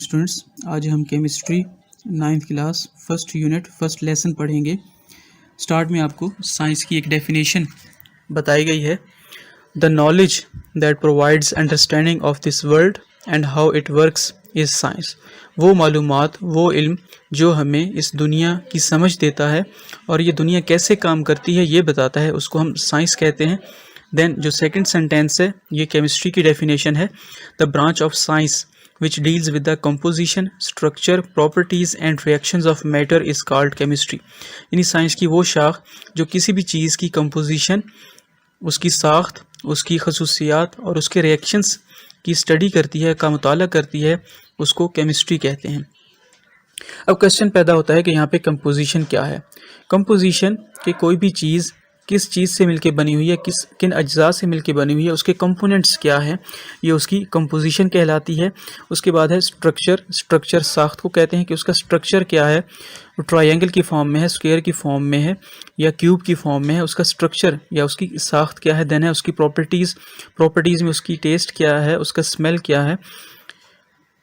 Students, आज हम chemistry 9th class first unit first lesson पढ़ेंगे। स्टार्ट में आपको साइंस की एक डेफिनेशन बताई गई है। The knowledge that provides understanding of this world and how it works is science. वो मालूमात, वो इल्म जो हमें इस दुनिया की समझ देता है और ये दुनिया कैसे काम करती है ये बताता है, उसको हम साइंस कहते हैं। देन जो सेकंड सेंटेंस है ये केमिस्ट्री की डेफिनेशन है। The branch of science which deals with the composition, structure, properties and reactions of matter is called chemistry। यानी साइंस की वो शाख जो किसी भी चीज़ की कंपोजिशन, उसकी साख्त, उसकी खसूसियात और उसके रिएक्शंस की स्टडी करती है, का मुताला करती है, उसको केमिस्ट्री कहते हैं। अब क्वेश्चन पैदा होता है कि यहाँ पे कंपोजिशन क्या है। कंपोजिशन कि कोई भी चीज़ किस चीज़ से मिलके बनी हुई है, किन अज्जा से मिलके बनी हुई है, उसके कंपोनेंट्स क्या हैं, ये उसकी कंपोजिशन कहलाती है। उसके बाद है स्ट्रक्चर साख्त को कहते हैं कि उसका स्ट्रक्चर क्या है, वो ट्रायंगल की फॉर्म में है, स्क्वायर की फॉर्म में है या क्यूब की फॉर्म में है, उसका स्ट्रक्चर या उसकी साख्त क्या है। देन है उसकी प्रॉपर्टीज़ में उसकी टेस्ट क्या है, उसका स्मेल क्या है,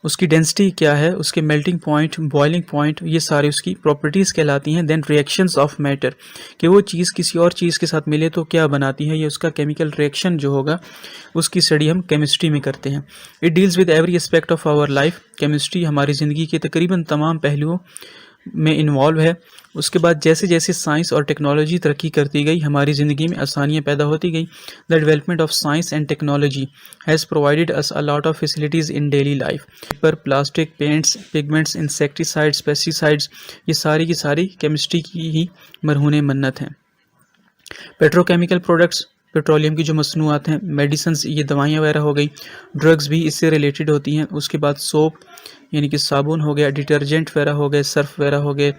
उसकी डेंसिटी क्या है, उसके मेल्टिंग पॉइंट, बॉइलिंग पॉइंट, ये सारी उसकी प्रॉपर्टीज़ कहलाती हैं। देन रिएक्शंस ऑफ मैटर कि वो चीज़ किसी और चीज़ के साथ मिले तो क्या बनाती है, ये उसका केमिकल रिएक्शन जो होगा उसकी स्टडी हम केमिस्ट्री में करते हैं। It deals with every aspect of our life. Chemistry हमारी ज़िंदगी के तकरीबन तमाम पहलुओं में इन्वॉल्व है। उसके बाद जैसे जैसे साइंस और टेक्नोलॉजी तरक्की करती गई, हमारी ज़िंदगी में आसानियाँ पैदा होती गई। The development of science and technology has provided us a lot of facilities in daily life. पर plastic, paints, pigments, insecticides, pesticides, ये सारी की सारी केमिस्ट्री की ही मरहून मन्नत हैं। पेट्रोकेमिकल प्रोडक्ट्स, पेट्रोलियम की जो मसनूआत हैं, मेडिसिन्स, ये दवाइयाँ वगैरह हो गई, ड्रग्स भी इससे रिलेटेड होती हैं। उसके बाद सोप यानी कि साबुन हो गया, डिटर्जेंट वगैरह हो गए, सर्फ वगैरह हो गए,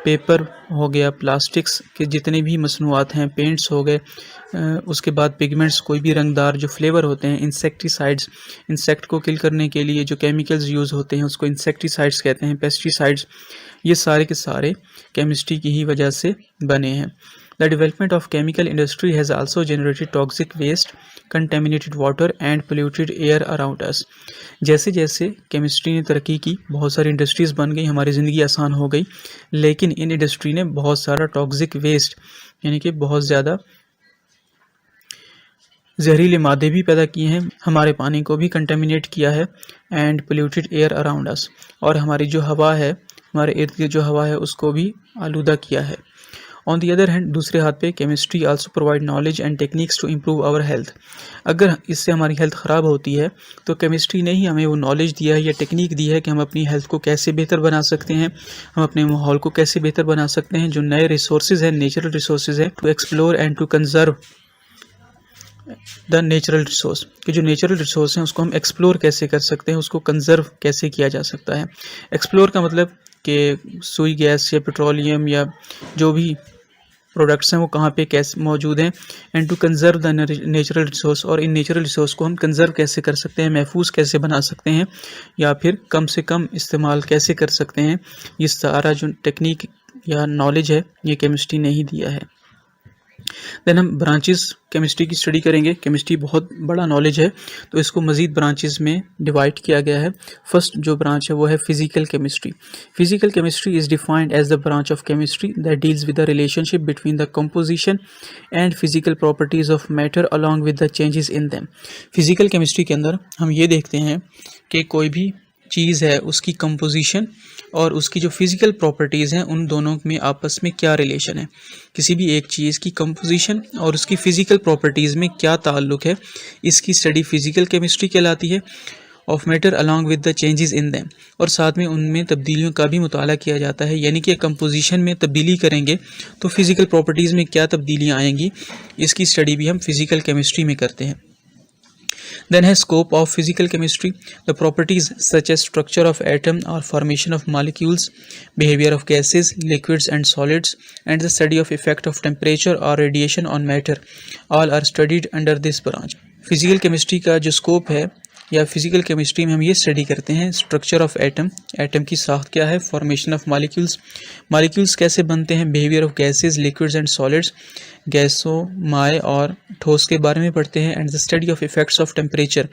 पेपर हो गया, प्लास्टिक्स के जितने भी मसनूआत हैं, पेंट्स हो गए। उसके बाद पिगमेंट्स, कोई भी रंगदार जो फ्लेवर होते हैं, इंसेक्टिसाइड्स, इंसेक्ट को किल करने के लिए जो केमिकल्स यूज़ होते हैं उसको इंसेक्टिसाइड्स कहते हैं, पेस्टिसाइड्स, ये सारे के सारे केमिस्ट्री की ही वजह से बने हैं। The development of chemical industry has also generated toxic waste, contaminated water and polluted air around us। जैसे जैसे केमिस्ट्री ने तरक्की की, बहुत सारी इंडस्ट्रीज़ बन गई, हमारी ज़िंदगी आसान हो गई, लेकिन इन इंडस्ट्री ने बहुत सारा टॉक्सिक वेस्ट यानी कि बहुत ज़्यादा जहरीले मादे भी पैदा किए हैं, हमारे पानी को भी कंटेमिनेट किया है, and polluted air around us, और हमारी जो हवा है, हमारे इर्द गिर्द जो हवा है उसको भी आलूदा किया है। ऑन दी अदर हैंड, दूसरे हाथ पे chemistry also provide knowledge and techniques to improve our health. अगर इससे हमारी हेल्थ ख़राब होती है तो केमिस्ट्री ने ही हमें वो नॉलेज दिया है या टेक्निक दी है कि हम अपनी हेल्थ को कैसे बेहतर बना सकते हैं, हम अपने माहौल को कैसे बेहतर बना सकते हैं। जो नए रिसोर्सेज हैं, नेचुरल रिसोर्सेज हैं, to explore and to conserve the natural resource, कि जो नेचुरल रिसोर्स हैं उसको हम एक्सप्लोर कैसे कर सकते हैं, उसको कंजर्व कैसे किया जा सकता है। एक्सप्लोर का मतलब कि सुई गैस या पेट्रोलियम या जो भी प्रोडक्ट्स हैं वो कहाँ पे कैसे मौजूद हैं, and to conserve the natural resource, और इन नेचुरल रिसोर्स को हम कंजर्व कैसे कर सकते हैं, महफूज कैसे बना सकते हैं या फिर कम से कम इस्तेमाल कैसे कर सकते हैं। ये सारा जो टेक्निक या नॉलेज है ये केमिस्ट्री ने ही दिया है। देन हम ब्रांचेस केमिस्ट्री की स्टडी करेंगे। केमिस्ट्री बहुत बड़ा नॉलेज है तो इसको मज़ीद ब्रांचेस में डिवाइड किया गया है। फर्स्ट जो ब्रांच है वो है physical chemistry. Physical chemistry is defined as the branch of chemistry that deals with the relationship between the composition and physical properties of matter along with the changes in them. Physical chemistry के अंदर हम ये देखते हैं कि कोई भी चीज़ है उसकी कंपोजिशन और उसकी जो फिज़िकल प्रॉपर्टीज़ हैं उन दोनों में आपस में क्या रिलेशन है। किसी भी एक चीज़ की कंपोजिशन और उसकी फ़िज़िकल प्रॉपर्टीज़ में क्या ताल्लुक़ है, इसकी स्टडी फ़िज़िकल केमिस्ट्री कहलाती है। Of matter along with the changes in them, और साथ में उनमें तब्दीलियों का भी मुताला किया जाता है, यानी कि कंपोजिशन में तब्दीली करेंगे तो फ़िज़िकल प्रॉपर्टीज़ में क्या तब्दीलियाँ आएंगी, इसकी स्टडी भी हम फ़िज़िकल केमिस्ट्री में करते हैं। Then has scope of physical chemistry, the properties such as structure of atom or formation of molecules, behavior of gases, liquids and solids, and the study of effect of temperature or radiation on matter, all are studied under this branch। Physical chemistry का जो scope है या physical chemistry में हम ये study करते हैं structure of atom, atom की साख्त क्या है, फॉर्मेशन ऑफ मॉलिक्यूल्स, मॉलिक्यूल्स कैसे बनते हैं, behaviour of gases, liquids and solids, गैसों, माए और ठोस के बारे में पढ़ते हैं, and the study of effects of temperature,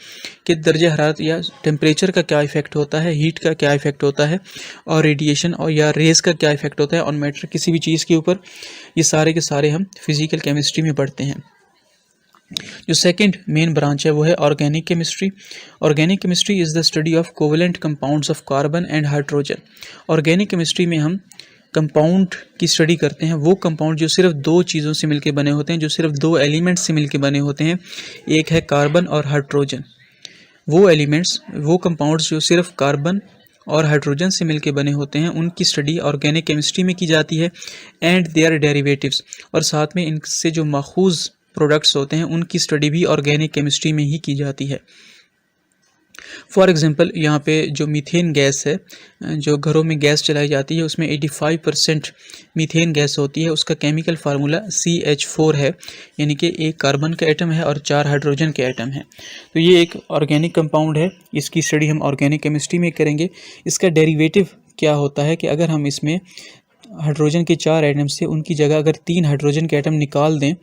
कि दर्जे हरारत या टेम्परेचर का क्या इफेक्ट होता है, हीट का क्या इफेक्ट होता है, और रेडिएशन और या रेज का क्या इफेक्ट होता है ऑन मैटर, किसी भी चीज़ के ऊपर। ये सारे के सारे हम फिजिकल केमिस्ट्री में पढ़ते हैं। जो सेकंड मेन ब्रांच है वो है organic chemistry. Organic chemistry is the study of covalent compounds of carbon and hydrogen. Organic chemistry में हम कंपाउंड की स्टडी करते हैं, वो कंपाउंड जो सिर्फ दो चीज़ों से मिलकर बने होते हैं, जो सिर्फ दो एलिमेंट्स से मिलकर बने होते हैं, एक है कार्बन और हाइड्रोजन। वो एलिमेंट्स, वो कंपाउंड्स जो सिर्फ कार्बन और हाइड्रोजन से मिलकर बने होते हैं, उनकी स्टडी ऑर्गेनिक केमिस्ट्री में की जाती है, एंड देयर डेरिवेटिव्स, और साथ में इनसे जो माखूज प्रोडक्ट्स होते हैं उनकी स्टडी भी ऑर्गेनिक केमिस्ट्री में ही की जाती है। फॉर एग्जांपल यहाँ पे जो मीथेन गैस है, जो घरों में गैस चलाई जाती है, उसमें 85% मीथेन गैस होती है। उसका केमिकल फार्मूला CH4 है, यानी कि एक कार्बन का एटम है और 4 हाइड्रोजन के एटम है। तो ये एक ऑर्गेनिक कंपाउंड है, इसकी स्टडी हम ऑर्गेनिक केमिस्ट्री में करेंगे। इसका डेरिवेटिव क्या होता है कि अगर हम इसमें हाइड्रोजन के 4 एटम से उनकी जगह अगर 3 हाइड्रोजन के एटम निकाल दें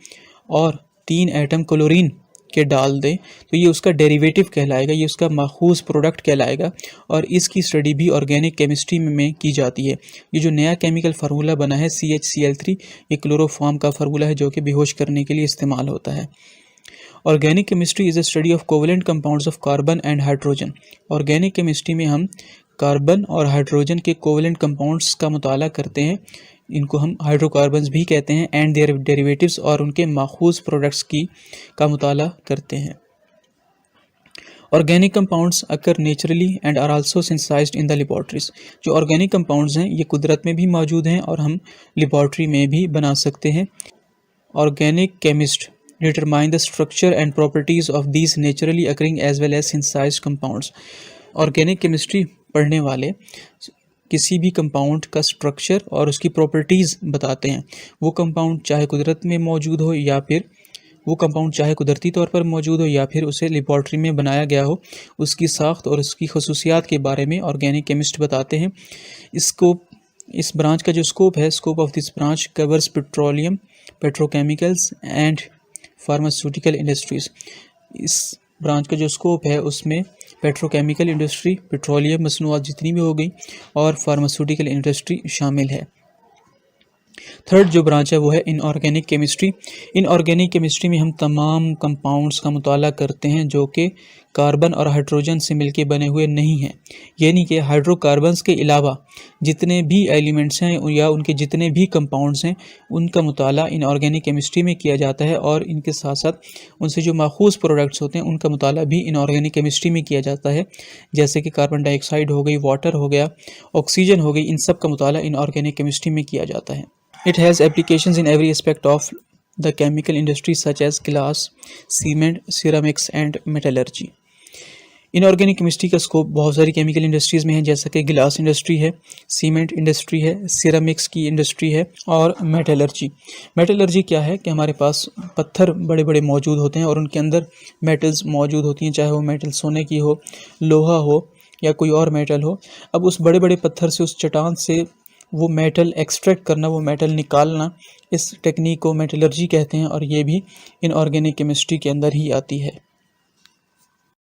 और 3 एटम क्लोरीन के डाल दें, तो ये उसका डेरिवेटिव कहलाएगा, ये उसका माखूज प्रोडक्ट कहलाएगा, और इसकी स्टडी भी ऑर्गेनिक केमिस्ट्री में की जाती है। ये जो नया केमिकल फार्मूला बना है CHCl3, ये क्लोरोफॉर्म का फार्मूला है जो कि बेहोश करने के लिए इस्तेमाल होता है। Organic chemistry is a study of covalent compounds of carbon and hydrogen. Organic chemistry में हम कार्बन और हाइड्रोजन के कोवेलेंट कंपाउंड्स का मुताला करते हैं, इनको हम हाइड्रोकार्बन्स भी कहते हैं, एंड देयर डेरिवेटिव्स, और उनके माखूज प्रोडक्ट्स का मुताला करते हैं। Organic compounds occur naturally and are also synthesised in the laboratories. जो ऑर्गेनिक कंपाउंड्स हैं ये कुदरत में भी मौजूद हैं और हम लेबॉर्ट्री में भी बना सकते हैं। Organic chemist determine the structure and properties of these naturally occurring as well as synthesised compounds. Organic chemistry पढ़ने वाले किसी भी कंपाउंड का स्ट्रक्चर और उसकी प्रॉपर्टीज़ बताते हैं। वो कंपाउंड चाहे कुदरत में मौजूद हो या फिर वो कंपाउंड चाहे कुदरती तौर पर मौजूद हो या फिर उसे लेबॉर्ट्री में बनाया गया हो, उसकी साख्त और उसकी खसूसियात के बारे में ऑर्गेनिक केमिस्ट बताते हैं। इस ब्रांच का जो स्कोप है, scope of this branch covers petroleum, petrochemicals and pharmaceutical industries. इस ब्रांच का जो स्कोप है उसमें पेट्रोकेमिकल इंडस्ट्री, पेट्रोलियम मसनूआत जितनी भी हो गई, और फार्मास्यूटिकल इंडस्ट्री शामिल है। थर्ड जो ब्रांच है वो है इनऑर्गेनिक केमिस्ट्री। इनऑर्गेनिक केमिस्ट्री में हम तमाम कंपाउंड्स का मुताला करते हैं जो कि कार्बन और हाइड्रोजन से मिलके बने हुए नहीं हैं, यानी कि हाइड्रोकार्बन्स के अलावा जितने भी एलिमेंट्स हैं या उनके जितने भी कंपाउंड्स हैं उनका मुताला इनऑर्गेनिक केमिस्ट्री में किया जाता है, और इनके साथ साथ उनसे जो माखूज प्रोडक्ट्स होते हैं उनका मुताला भी इनऑर्गेनिक केमिस्ट्री में किया जाता है, जैसे कि कार्बन डाइऑक्साइड हो गई, वाटर हो गया, ऑक्सीजन हो गई, इन सब का मुताला इनऑर्गेनिक केमिस्ट्री में किया जाता है। It has applications in every aspect of the chemical industry such as glass, cement, ceramics and metallurgy. Inorganic chemistry का स्कोप बहुत सारी केमिकल इंडस्ट्रीज़ में है, जैसा कि गिलास इंडस्ट्री है, सीमेंट इंडस्ट्री है, सिरामिक्स की इंडस्ट्री है और मेटलर्जी। मेटलर्जी क्या है कि हमारे पास पत्थर बड़े बड़े मौजूद होते हैं और उनके अंदर मेटल्स मौजूद होती हैं, चाहे वो मेटल सोने की हो, लोहा हो या कोई और मेटल हो। अब उस बड़े बड़े पत्थर से, उस चट्टान से वो मेटल एक्सट्रैक्ट करना, वो मेटल निकालना, इस टेक्निक को मेटलर्जी कहते हैं, और ये भी इनऑर्गेनिक केमिस्ट्री के अंदर ही आती है।